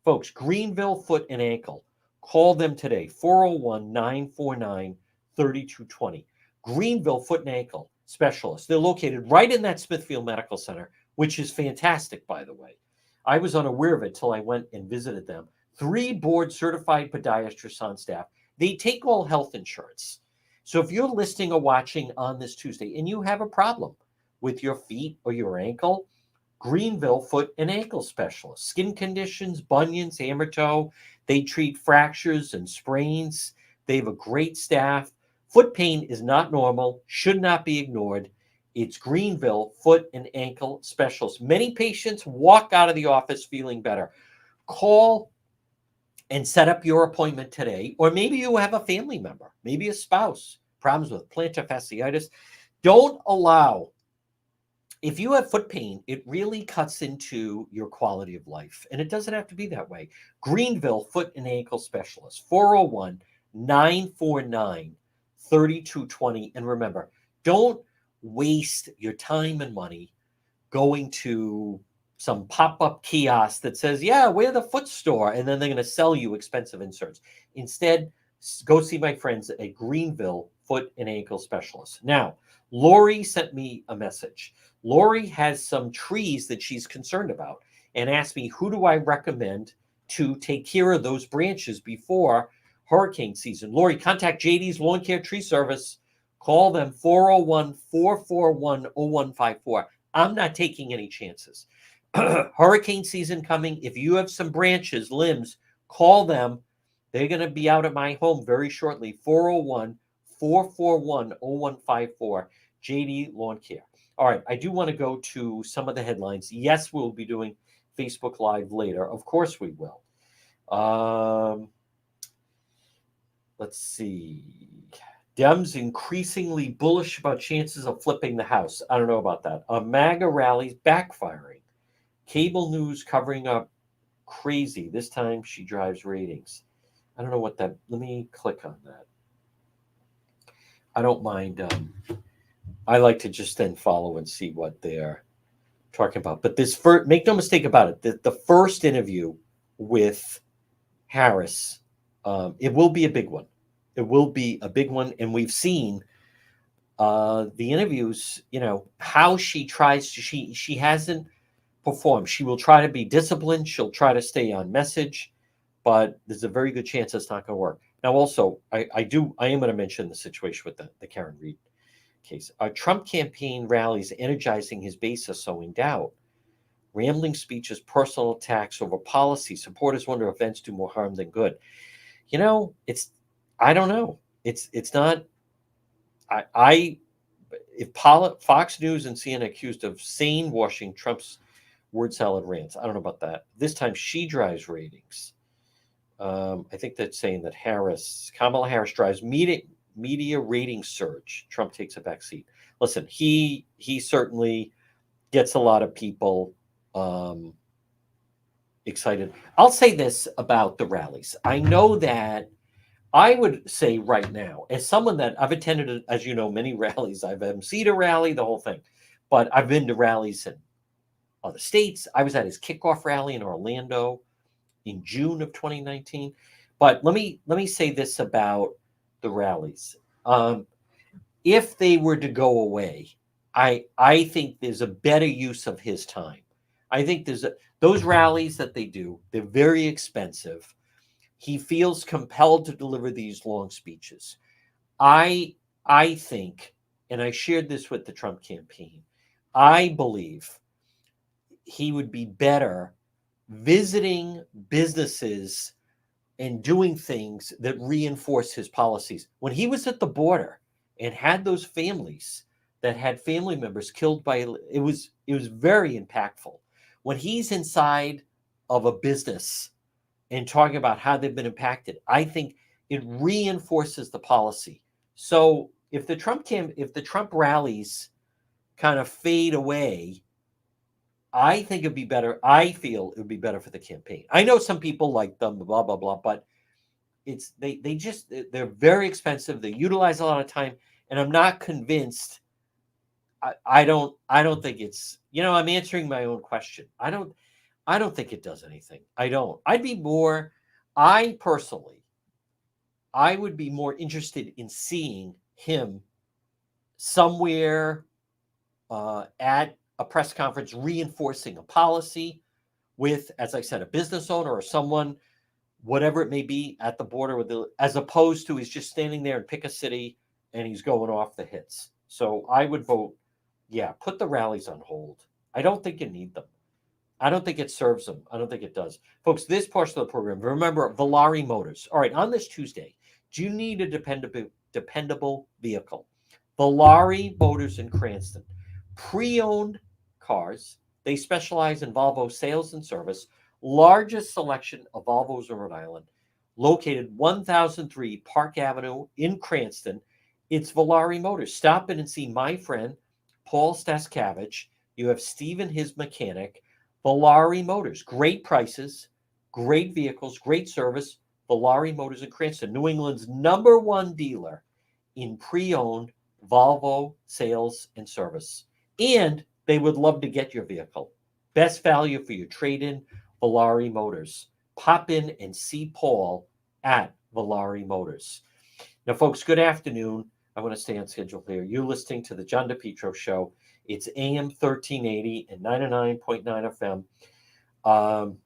Folks, Greenville Foot and Ankle. Call them today, 401 949 3220. Greenville Foot and Ankle Specialists. They're located right in that Smithfield Medical Center, which is fantastic, by the way. I was unaware of it till I went and visited them. 3 board certified podiatrists on staff. They take all health insurance. So if you're listening or watching on this Tuesday and you have a problem with your feet or your ankle, Greenville Foot and Ankle Specialists. Skin conditions, bunions, hammer toe. They treat fractures and sprains. They have a great staff. Foot pain is not normal, should not be ignored. It's Greenville Foot and Ankle Specialists. Many patients walk out of the office feeling better. Call and set up your appointment today. Or maybe you have a family member, maybe a spouse, problems with plantar fasciitis. Don't allow, if you have foot pain, it really cuts into your quality of life. And it doesn't have to be that way. Greenville Foot and Ankle Specialists, 401 949 3220. And remember, don't waste your time and money going to some pop-up kiosk that says, yeah, we're the foot store, and then they're going to sell you expensive inserts. Instead, go see my friends at Greenville Foot and Ankle Specialists. Now, Lori sent me a message. Lori has some trees that she's concerned about and asked me, who do I recommend to take care of those branches before hurricane season? Lori, contact JD's Lawn Care Tree Service. Call them 401-441-0154. I'm not taking any chances. Hurricane season coming. If you have some branches, limbs, call them. They're going to be out at my home very shortly. 401-441-0154. JD Lawn Care. All right, I do want to go to some of the headlines. Yes, we'll be doing Facebook Live later. Of course we will. Let's see. Dems increasingly bullish about chances of flipping the House. I don't know about that. MAGA rallies backfiring. Cable news covering up crazy. This time she drives ratings. I don't know what that. Let me click on that. I don't mind. I like to just then follow and see what they're talking about. But this first, make no mistake about it, the first interview with Harris, it will be a big one. It will be a big one. And we've seen the interviews, you know, how she tries to, she hasn't performed. She will try to be disciplined. She'll try to stay on message, but there's a very good chance it's not going to work. Now, also, I am going to mention the situation with the Karen Reed case. Trump campaign rallies energizing his base are sowing doubt. Rambling speeches, personal attacks over policy. Supporters wonder if events do more harm than good. You know, I don't know. It's not. If Fox News and CNN accused of sane washing Trump's word salad rants, I don't know about that. This time she drives ratings. I think that's saying that Kamala Harris drives media rating surge. Trump takes a back seat. Listen, he certainly gets a lot of people excited. I'll say this about the rallies. I know that I would say right now, as someone that I've attended, as you know, many rallies, I've emceed a rally, the whole thing, but I've been to rallies in other states. I was at his kickoff rally in Orlando in June of 2019. But let me say this about the rallies. If they were to go away, I think there's a better use of his time. I think those rallies that they do, they're very expensive. He feels compelled to deliver these long speeches. I think, and I shared this with the Trump campaign, I believe he would be better visiting businesses and doing things that reinforce his policies. When he was at the border and had those families that had family members killed by, it was very impactful. When he's inside of a business and talking about how they've been impacted, I think it reinforces the policy. So if the Trump rallies kind of fade away, I think it'd be better. I feel it would be better for the campaign. I know some people like them, blah, blah, blah, but they're very expensive. They utilize a lot of time, and I'm not convinced. I don't think it's, I'm answering my own question. I don't think it does anything. I don't. I personally, I would be more interested in seeing him somewhere at a press conference reinforcing a policy with, as I said, a business owner or someone, whatever it may be, at the border as opposed to he's just standing there and pick a city and he's going off the hits. So I would vote, yeah, put the rallies on hold. I don't think you need them. I don't think it serves them. I don't think it does. Folks, this portion of the program, remember Valari Motors. All right, on this Tuesday, do you need a dependable vehicle? Valari Motors in Cranston. Pre-owned cars. They specialize in Volvo sales and service. Largest selection of Volvos in Rhode Island. Located 1003 Park Avenue in Cranston. It's Valari Motors. Stop in and see my friend, Paul Staskavich. You have Stephen, his mechanic. Valari Motors, great prices, great vehicles, great service. Valari Motors in Cranston, New England's #1 dealer in pre-owned Volvo sales and service. And they would love to get your vehicle. Best value for your trade-in, Valari Motors. Pop in and see Paul at Valari Motors. Now, folks, good afternoon. I want to stay on schedule here. You're listening to the John DePietro Show. It's AM 1380 and 99.9 FM. I'm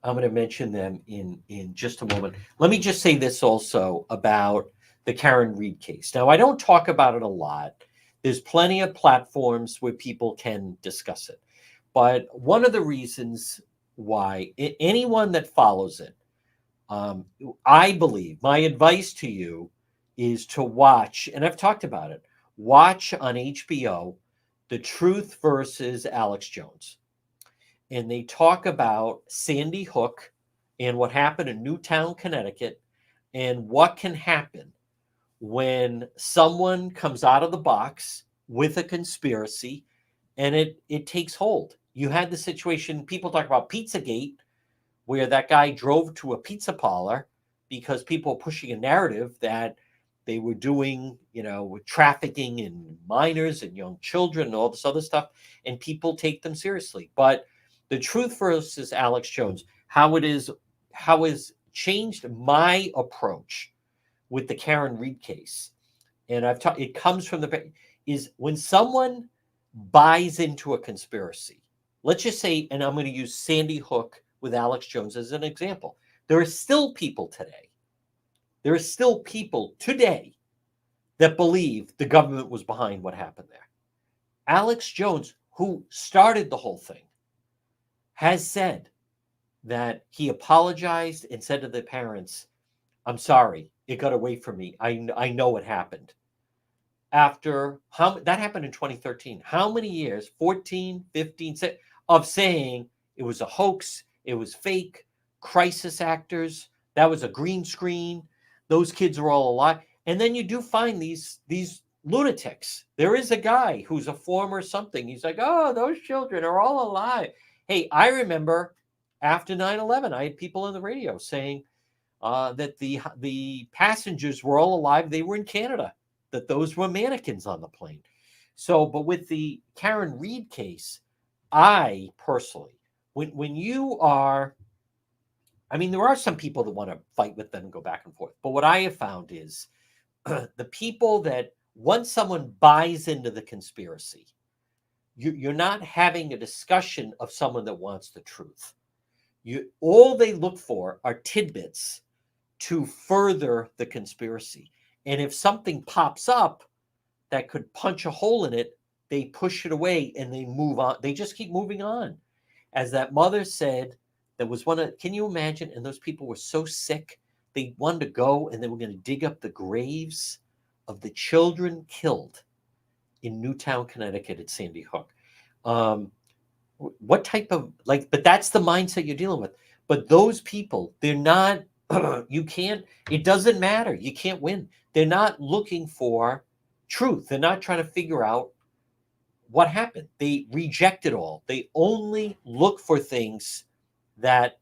going to mention them in just a moment. Let me just say this also about the Karen Reed case. Now, I don't talk about it a lot. There's plenty of platforms where people can discuss it. But one of the reasons why anyone that follows it, I believe my advice to you is to watch, and I've talked about it, watch on HBO The Truth versus Alex Jones. And they talk about Sandy Hook and what happened in Newtown, Connecticut, and what can happen when someone comes out of the box with a conspiracy and it takes hold. You had the situation, people talk about Pizzagate, where that guy drove to a pizza parlor because people were pushing a narrative that they were doing, with trafficking in minors and young children and all this other stuff, and people take them seriously. But The Truth versus Alex Jones, how has changed my approach with the Karen Reed case, and it comes from is when someone buys into a conspiracy. Let's just say, and I'm going to use Sandy Hook with Alex Jones as an example. There are still people today. There are still people today that believe the government was behind what happened there. Alex Jones, who started the whole thing, has said that he apologized and said to the parents, "I'm sorry, it got away from me. I know what happened." After that happened in 2013. How many years? 14, 15, of saying it was a hoax, it was fake, crisis actors, that was a green screen. Those kids are all alive. And then you do find these lunatics. There is a guy who's a former something. He's like, "Oh, those children are all alive." Hey, I remember after 9/11, I had people on the radio saying that the passengers were all alive. They were in Canada, that those were mannequins on the plane. So, but with the Karen Reed case, I personally, when you are, there are some people that want to fight with them and go back and forth. But what I have found is the people that once someone buys into the conspiracy, you're not having a discussion of someone that wants the truth. All they look for are tidbits to further the conspiracy. And if something pops up that could punch a hole in it, they push it away and they move on. They just keep moving on. As that mother said, there was can you imagine? And those people were so sick, they wanted to go and they were going to dig up the graves of the children killed in Newtown, Connecticut at Sandy Hook. What type of, but that's the mindset you're dealing with. But those people, they're not, it doesn't matter. You can't win. They're not looking for truth. They're not trying to figure out what happened. They reject it all. They only look for things that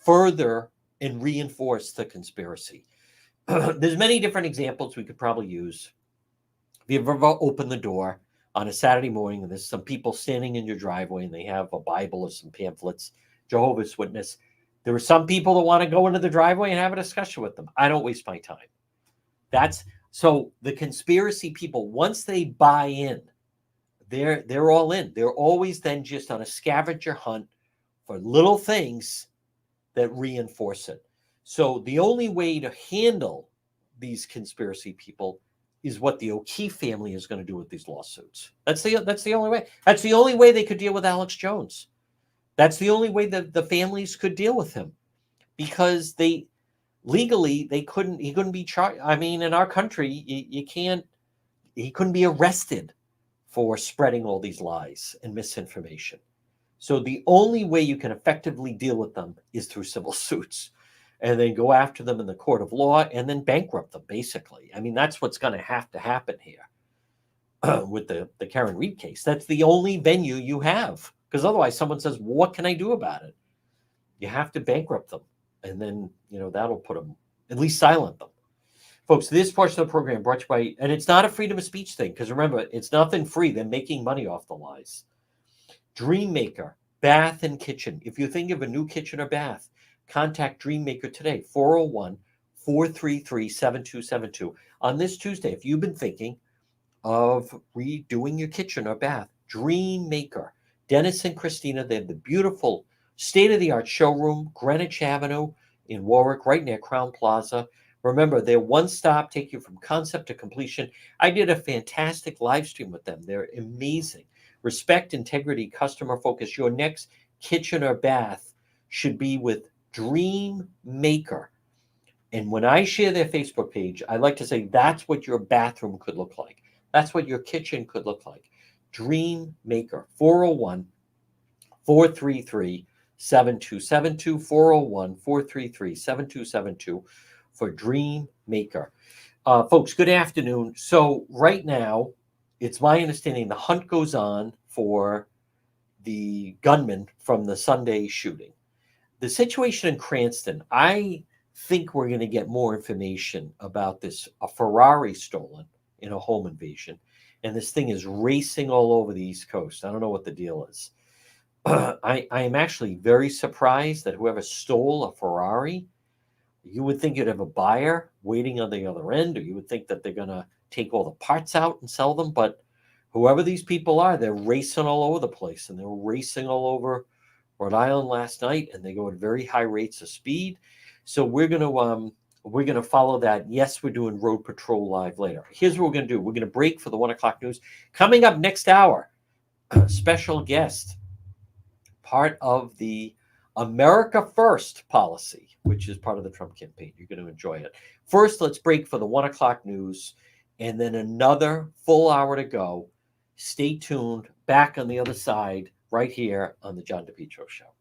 further and reinforce the conspiracy. There's many different examples we could probably use. If you've ever opened the door on a Saturday morning, and there's some people standing in your driveway and they have a Bible or some pamphlets, Jehovah's Witness. There are some people that want to go into the driveway and have a discussion with them. I don't waste my time. That's so the conspiracy people, once they buy in, they're all in. They're always then just on a scavenger hunt for little things that reinforce it. So the only way to handle these conspiracy people is what the O'Keefe family is going to do with these lawsuits. That's the only way. That's the only way they could deal with Alex Jones. That's the only way that the families could deal with him, because they legally he couldn't be charged. I mean, in our country, you can't. He couldn't be arrested for spreading all these lies and misinformation. So the only way you can effectively deal with them is through civil suits, and then go after them in the court of law and then bankrupt them, basically. I mean, that's what's going to happen here with the Karen Reed case. That's the only venue you have, because otherwise someone says, well, what can I do about it? You have to bankrupt them, and then, that'll put them, at least silent them. Folks, this portion of the program brought to you by, and it's not a freedom of speech thing, because remember, it's nothing free. They're making money off the lies. Dreammaker, bath and kitchen. If you think of a new kitchen or bath, contact Dreammaker today, 401-433-7272. On this Tuesday, if you've been thinking of redoing your kitchen or bath, Dreammaker. Dennis and Christina, they have the beautiful state-of-the-art showroom, Greenwich Avenue in Warwick, right near Crown Plaza. Remember, they're one-stop, take you from concept to completion. I did a fantastic live stream with them. They're amazing. Respect, integrity, customer focus. Your next kitchen or bath should be with Dreammaker. And when I share their Facebook page, I like to say that's what your bathroom could look like. That's what your kitchen could look like. Dreammaker, 401-433-7272, 401-433-7272 for Dreammaker. Folks, good afternoon. So right now, it's my understanding the hunt goes on for the gunman from the Sunday shooting. The situation in Cranston, I think we're going to get more information about this, a Ferrari stolen in a home invasion. And this thing is racing all over the East Coast. I don't know what the deal is. I am actually very surprised that whoever stole a Ferrari, you would think you'd have a buyer waiting on the other end, or you would think that they're going to take all the parts out and sell them. But whoever these people are, they're racing all over the place, and they were racing all over Rhode Island last night, and they go at very high rates of speed. So we're going to follow that. Yes, we're doing Road Patrol Live later. Here's what we're going to do. We're going to break for the 1 o'clock news. Coming up next hour, a special guest, part of the America First policy, which is part of the Trump campaign. You're going to enjoy it. First, let's break for the 1 o'clock news, and then another full hour to go. Stay tuned. Back on the other side, right here on the John DePietro Show.